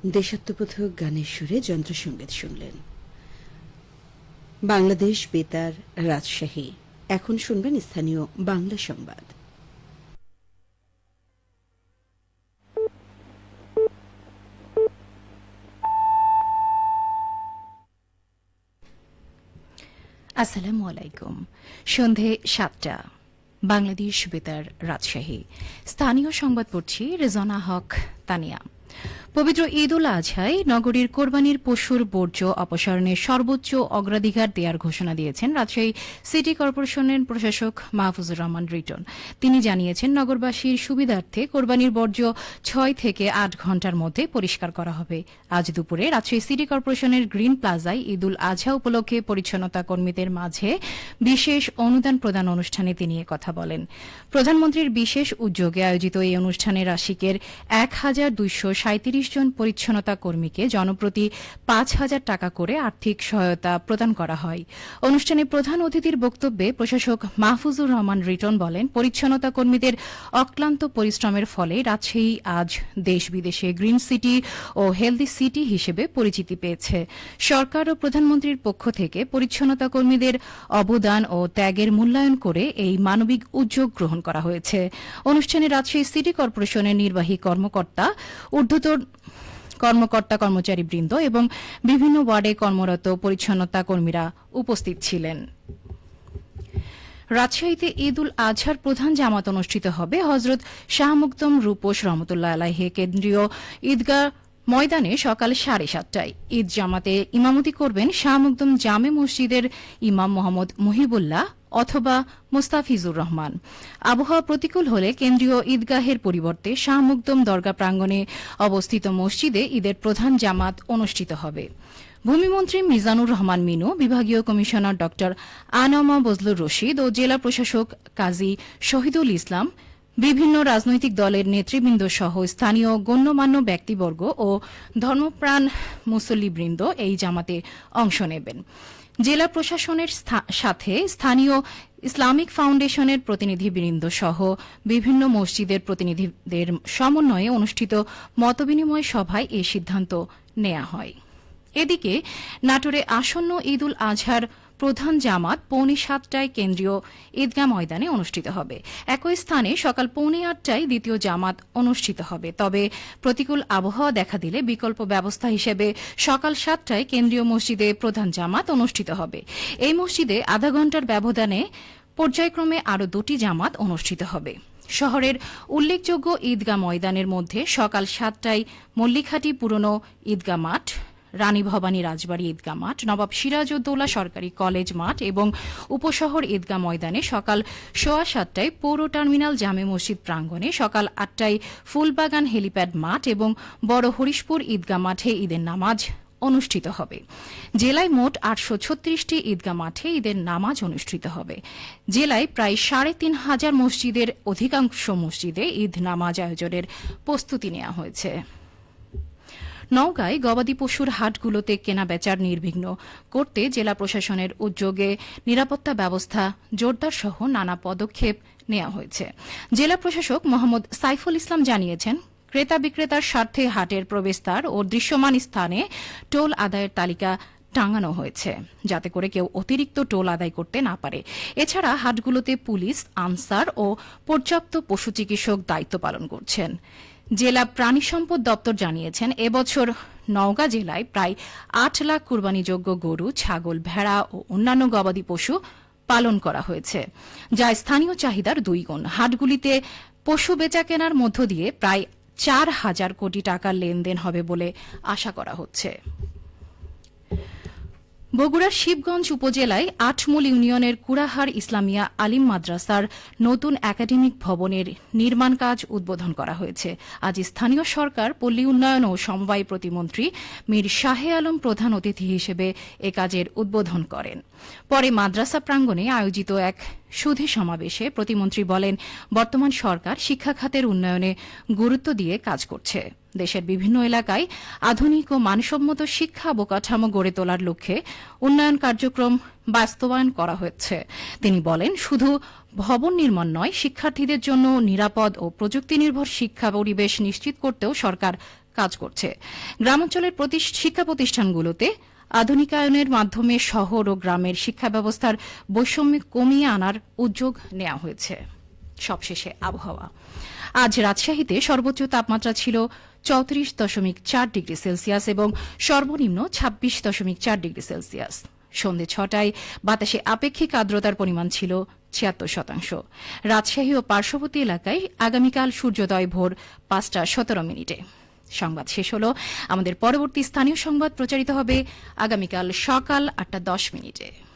দেশাত্মবোধক গানের সুরে যন্ত্রসঙ্গীত শুনলেন। বাংলাদেশ বেতার, রাজশাহী। এখন শুনবেন স্থানীয় বাংলা সংবাদ। আসসালামু আলাইকুম। সন্ধে ৭টা, বাংলাদেশ বেতার, রাজশাহী। স্থানীয় সংবাদ পড়ছি রেজনা হক তানিয়া। পবিত্র ঈদ উল আজহায় নগরীর কোরবানির পশুর বর্জ্য অপসারণের সর্বোচ্চ অগ্রাধিকার দেওয়ার ঘোষণা দিয়েছেন রাজশাহী সিটি কর্পোরেশনের প্রশাসক মাহফুজুর রহমান রিটন। তিনি জানিয়েছেন, নগরবাসীর সুবিধার্থে কোরবানির বর্জ্য ৬ থেকে ৮ ঘণ্টার মধ্যে পরিষ্কার করা হবে। আজ দুপুরে রাজশাহী সিটি কর্পোরেশনের গ্রিন প্লাজায় ঈদ উল আজহা উপলক্ষে পরিচ্ছন্নতা কর্মীদের মাঝে বিশেষ অনুদান প্রদান অনুষ্ঠানে তিনি কথা বলেন। প্রধানমন্ত্রীর বিশেষ উদ্যোগে আয়োজিত এই অনুষ্ঠানে রাশিকের ১,২৩৭ জন পরিচ্ছন্নতা কর্মীকে জনপ্রতি ৫,০০০ টাকা করে আর্থিক সহায়তা প্রদান করা হয়। অনুষ্ঠানে প্রধান অতিথির বক্তব্যে প্রশাসক মাহফুজুর রহমান রিটন বলেন, পরিচ্ছন্নতা কর্মীদের অক্লান্ত পরিশ্রমের ফলে রাজশাহী আজ দেশ বিদেশে গ্রিন সিটি ও হেলদি সিটি হিসেবে পরিচিতি পেয়েছে। সরকার ও প্রধানমন্ত্রীর পক্ষ থেকে পরিচ্ছন্নতা কর্মীদের অবদান ও ত্যাগের মূল্যায়ন করে এই মানবিক উদ্যোগ গ্রহণ করা হয়েছে। অনুষ্ঠানে রাজশাহী সিটি কর্পোরেশনের নির্বাহী কর্মকর্তা, ঊর্ধ্বতন কর্মচারীবৃন্দ এবং বিভিন্ন ওয়ার্ডে কর্মরত পরিচ্ছন্নতা কর্মীরা উপস্থিত ছিলেন। রাজশাহীতে ঈদ উল আজহার প্রধান জামাত অনুষ্ঠিত হবে হজরত শাহ মুকদম রূপোশ রহমতুল্লাহ আলাইহি কেন্দ্রীয় ঈদগাহ ময়দানে সকাল 7:30টায়। ঈদ জামাতে ইমামতি করবেন শাহ মুকদম জামে মসজিদের ইমাম মোহাম্মদ মুহিবুল্লাহ অথবা মোস্তাফিজুর রহমান। আবহাওয়া প্রতিকূল হলে কেন্দ্রীয় ঈদগাহের পরিবর্তে শাহ মুকদম দরগা প্রাঙ্গণে অবস্থিত মসজিদে ঈদের প্রধান জামাত অনুষ্ঠিত হবে। ভূমিমন্ত্রী মিজানুর রহমান মিনু, বিভাগীয় কমিশনার ড আনামা বজলুর রশিদ ও জেলা প্রশাসক কাজী শহীদুল ইসলাম, বিভিন্ন রাজনৈতিক দলের নেতৃবৃন্দ সহ স্থানীয় গণ্যমান্য ব্যক্তিবর্গ ও ধর্মপ্রাণ মুসল্লিবৃন্দ এই জামাতে অংশ নেবেন। জেলা প্রশাসনের সাথে স্থানীয় ইসলামিক ফাউন্ডেশনের প্রতিনিধিবৃন্দ সহ বিভিন্ন মসজিদের প্রতিনিধিদের সমন্বয়ে অনুষ্ঠিত মতবিনিময় সভায় এ সিদ্ধান্ত নেওয়া হয়। এদিকে নাটোরে আসন্ন ঈদ উল আজহার প্রধান জামাত 7:45টায় কেন্দ্রীয় ঈদগাহ ময়দানে অনুষ্ঠিত হবে। একই স্থানে সকাল 7:45টায় দ্বিতীয় জামাত অনুষ্ঠিত হবে। তবে প্রতিকূল আবহাওয়া দেখা দিলে বিকল্প ব্যবস্থা হিসেবে সকাল 7টায় কেন্দ্রীয় মসজিদে প্রধান জামাত অনুষ্ঠিত হবে। এই মসজিদে আধা ঘণ্টার ব্যবধানে পর্যায়ক্রমে আরও 2টি জামাত অনুষ্ঠিত হবে। শহরের উল্লেখযোগ্য ঈদগাহ ময়দানের মধ্যে সকাল 7টায় মল্লিকহাটি পুরনো ঈদগাহ মাঠ, রানী ভবানী রাজবাড়ী ঈদগাহ মাঠ, নবাব সিরাজউদ্দৌলা সরকারি কলেজ মাঠ এবং উপশহর ঈদগাহ ময়দানে সকাল 7:15টায় পৌর টার্মিনাল জামে মসজিদ প্রাঙ্গণে, সকাল 8টায় ফুলবাগান হেলিপ্যাড মাঠ এবং বড় হরিশপুর ঈদগাহ মাঠে ঈদের নামাজ অনুষ্ঠিত হবে। জেলায় মোট 836টি ঈদগাহ মাঠে ঈদের নামাজ অনুষ্ঠিত হবে। জেলায় প্রায় 3,500 মসজিদের অধিকাংশ মসজিদে ঈদ নামাজ আয়োজনের প্রস্তুতি নেওয়া হয়েছে। নওগাঁয় গবাদি পশুর হাটগুলোতে কেনাবেচার নির্বিঘ্ন করতে জেলা প্রশাসনের উদ্যোগে নিরাপত্তা ব্যবস্থা জোরদার সহ নানা পদক্ষেপ নেওয়া হয়েছে। জেলা প্রশাসক মোহাম্মদ সাইফুল ইসলাম জানিয়েছেন, ক্রেতা বিক্রেতার স্বার্থে হাটের প্রবেশদ্বার ও দৃশ্যমান স্থানে টোল আদায়ের তালিকা টাঙানো হয়েছে, যাতে করে কেউ অতিরিক্ত টোল আদায় করতে না পারে। এছাড়া হাটগুলোতে পুলিশ, আনসার ও পর্যাপ্ত পশু চিকিৎসক দায়িত্ব পালন করছেন। জেলা প্রাণী সম্পদ দপ্তর জানিয়েছেন, এবছর নওগাঁ জেলায় প্রায় 8 লাখ কুরবানিযোগ্য গরু, ছাগল, ভেড়া ও অন্যান্য গবাদি পশু পালন করা হয়েছে, যা স্থানীয় চাহিদার 2 গুণ। হাটগুলিতে পশু বেচাকেনার মধ্য দিয়ে প্রায় 4,000 কোটি টাকার লেনদেন হবে বলে আশা করা হচ্ছে। বগুড়ার শিবগঞ্জ উপজেলায় আটমূল ইউনিয়নের কুড়াহার ইসলামিয়া আলিম মাদ্রাসার নতুন একাডেমিক ভবনের নির্মাণ কাজ উদ্বোধন করা হয়েছে। আজ স্থানীয় সরকার, পল্লী উন্নয়ন ও সমবায় প্রতিমন্ত্রী মীর শাহে আলম প্রধান অতিথি হিসেবে এ কাজের উদ্বোধন করেন। পরে মাদ্রাসা প্রাঙ্গণে আয়োজিত এক সুধী সমাবেশে প্রতিমন্ত্রী বলেন, বর্তমান সরকার শিক্ষা খাতের উন্নয়নে গুরুত্ব দিয়ে কাজ করছে। দেশের বিভিন্ন এলাকায় আধুনিক ও মানসম্মত শিক্ষা অবকাঠামো গড়ে তোলার লক্ষ্যে উন্নয়ন কার্যক্রম বাস্তবায়ন করা হচ্ছে। তিনি বলেন, শুধু ভবন নির্মাণ নয়, শিক্ষার্থীদের জন্য নিরাপদ ও প্রযুক্তি নির্ভর শিক্ষা পরিবেশ নিশ্চিত করতেও সরকার কাজ করছে। গ্রামাঞ্চলের শিক্ষা প্রতিষ্ঠানগুলোতে আধুনিকায়নের মাধ্যমে শহর ও গ্রামের শিক্ষা ব্যবস্থার বৈষম্য কমিয়ে আনার উদ্যোগ নেওয়া হয়েছে। সবশেষে আবহাওয়া। আজ রাজশাহীতে সর্বোচ্চ তাপমাত্রা ছিল 34.4 ডিগ্রি সেলসিয়াস এবং সর্বনিম্ন 26.4 ডিগ্রি সেলসিয়াস। সন্ধ্যে 6টায় বাতাসে আপেক্ষিক আর্দ্রতার পরিমাণ ছিল 76%। রাজশাহী ও পার্শ্ববর্তী এলাকায় আগামীকাল সূর্যোদয় ভোর 5:17। সংবাদ শেষ হল। আমাদের পরবর্তী স্থানীয় সংবাদ প্রচারিত হবে আগামীকাল সকাল 8:10।